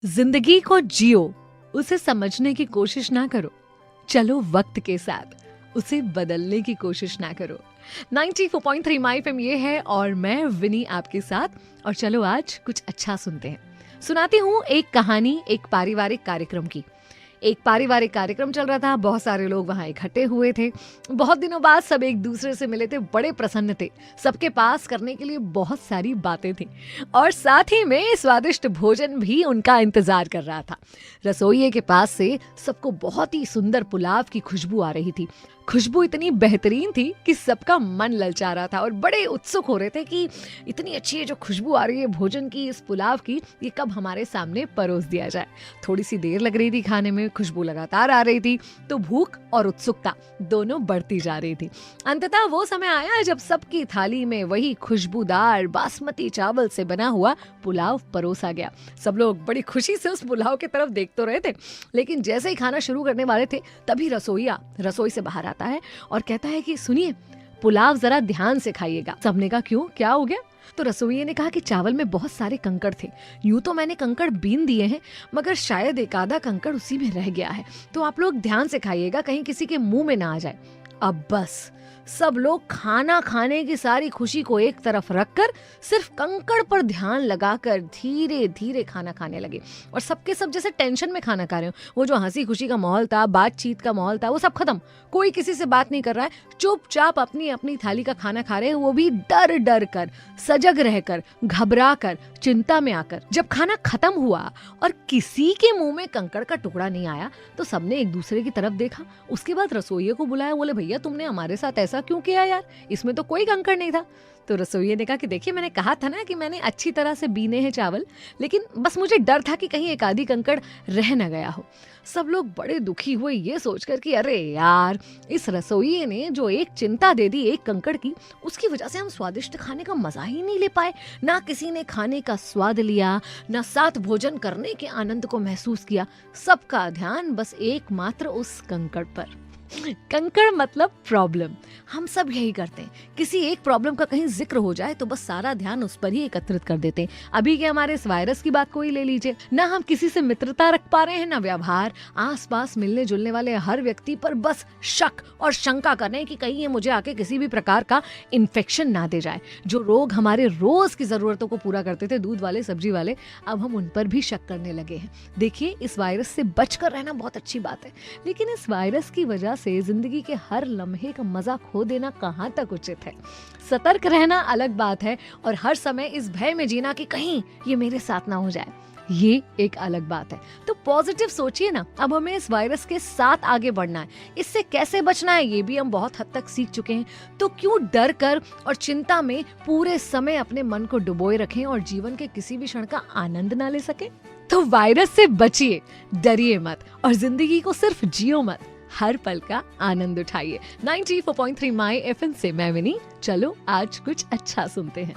जिंदगी को जियो, उसे समझने की कोशिश ना करो। चलो वक्त के साथ उसे बदलने की कोशिश ना करो। 94.3 माई एफएम ये है और मैं विनी आपके साथ। और चलो आज कुछ अच्छा सुनते हैं। सुनाती हूँ एक कहानी एक पारिवारिक कार्यक्रम की। एक पारिवारिक कार्यक्रम चल रहा था, बहुत सारे लोग वहां इकट्ठे हुए थे। बहुत दिनों बाद सब एक दूसरे से मिले थे, बड़े प्रसन्न थे। सबके पास करने के लिए बहुत सारी बातें थी और साथ ही में स्वादिष्ट भोजन भी उनका इंतजार कर रहा था। रसोइये के पास से सबको बहुत ही सुंदर पुलाव की खुशबू आ रही थी। खुशबू इतनी बेहतरीन थी कि सबका मन ललचा रहा था और बड़े उत्सुक हो रहे थे कि इतनी अच्छी है जो खुशबू आ रही है भोजन की, इस पुलाव की, ये कब हमारे सामने परोस दिया जाए। थोड़ी सी देर लग रही थी खाने में, खुशबू लगातार आ रही थी, तो भूख और उत्सुकता दोनों बढ़ती जा रही थी। अंततः वो समय आया जब सबकी थाली में वही खुशबूदार बासमती चावल से बना हुआ पुलाव परोसा गया। सब लोग बड़ी खुशी से उस पुलाव की तरफ देख तो रहे थे, लेकिन जैसे ही खाना शुरू करने वाले थे तभी रसोइया रसोई से बाहर आता है और कहता है कि सुनिए, पुलाव जरा ध्यान से खाइएगा। सबने कहा क्यों, क्या हो गया? तो रसोइये ने कहा कि चावल में बहुत सारे कंकड़ थे। यूं तो मैंने कंकड़ बीन दिए हैं, मगर शायद एक आधा कंकड़ उसी में रह गया है, तो आप लोग ध्यान से खाइएगा, कहीं किसी के मुंह में ना आ जाए। अब बस सब लोग खाना खाने की सारी खुशी को एक तरफ रखकर सिर्फ कंकड़ पर ध्यान लगाकर धीरे धीरे खाना खाने लगे। और सबके सब जैसे टेंशन में खाना खा रहे हो। वो जो हंसी खुशी का माहौल था, बातचीत का माहौल था, वो सब खत्म। कोई किसी से बात नहीं कर रहा है, चुपचाप अपनी अपनी थाली का खाना खा रहे हैं, वो भी डर डर कर, सजग रहकर, घबरा कर, चिंता में आकर। जब खाना खत्म हुआ और किसी के मुंह में कंकड़ का टुकड़ा नहीं आया तो सबने एक दूसरे की तरफ देखा। उसके बाद रसोइये को बुलाया, बोले भैया तुमने हमारे साथ ऐसा क्यों किया यार, इसमें तो कोई कंकड़ नहीं था। तो रसोइये ने कहा कि देखिए, मैंने कहा था ना कि मैंने अच्छी तरह से बीने हैं चावल, लेकिन बस मुझे डर था कि कहीं एक आधी कंकड़ रह न गया हो। सब लोग बड़े दुखी हुए ये सोचकर कि अरे यार, इस रसोइये ने जो एक चिंता दे दी एक कंकड़ की, उसकी वजह से हम स्वादिष्ट खाने का मजा ही नहीं ले पाए। ना किसी ने खाने का स्वाद लिया, ना साथ भोजन करने के आनंद को महसूस किया। सबका ध्यान बस एकमात्र उस कंकड़ पर। कंकड़ मतलब प्रॉब्लम। हम सब यही करते हैं, किसी एक प्रॉब्लम का कहीं जिक्र हो जाए तो बस सारा ध्यान उस पर ही एकत्रित कर देते हैं। अभी के हमारे इस वायरस की बात को ही ले लीजिए, ना हम किसी से मित्रता रख पा रहे हैं, ना व्यवहार। आसपास मिलने जुलने वाले हर व्यक्ति पर बस शक और शंका कर रहे हैं कि कहीं ये मुझे आके किसी भी प्रकार का इन्फेक्शन ना दे जाए। जो रोग हमारे रोज की जरूरतों को पूरा करते थे, दूध वाले, सब्जी वाले, अब हम उन पर भी शक करने लगे हैं। देखिए, इस वायरस से बचकर रहना बहुत अच्छी बात है, लेकिन इस वायरस की वजह से जिंदगी के हर लम्हे का मजा खो देना कहां तक उचित है। सतर्क रहना अलग बात है और हर समय इस भय में जीना कि कहीं ये मेरे साथ ना हो जाए, ये एक अलग बात है। तो पॉजिटिव सोचिए ना। अब हमें इस वायरस के साथ आगे बढ़ना है। इससे कैसे बचना है ये भी हम बहुत हद तक सीख चुके हैं। तो क्यों डर कर और चिंता में पूरे समय अपने मन को डुबोए रखें और जीवन के किसी भी क्षण का आनंद ना ले सके। तो वायरस से बचिए, डरिए मत और जिंदगी को सिर्फ जियो मत, हर पल का आनंद उठाइए। 94.3 माई एफएम से मैं विनी। चलो आज कुछ अच्छा सुनते हैं।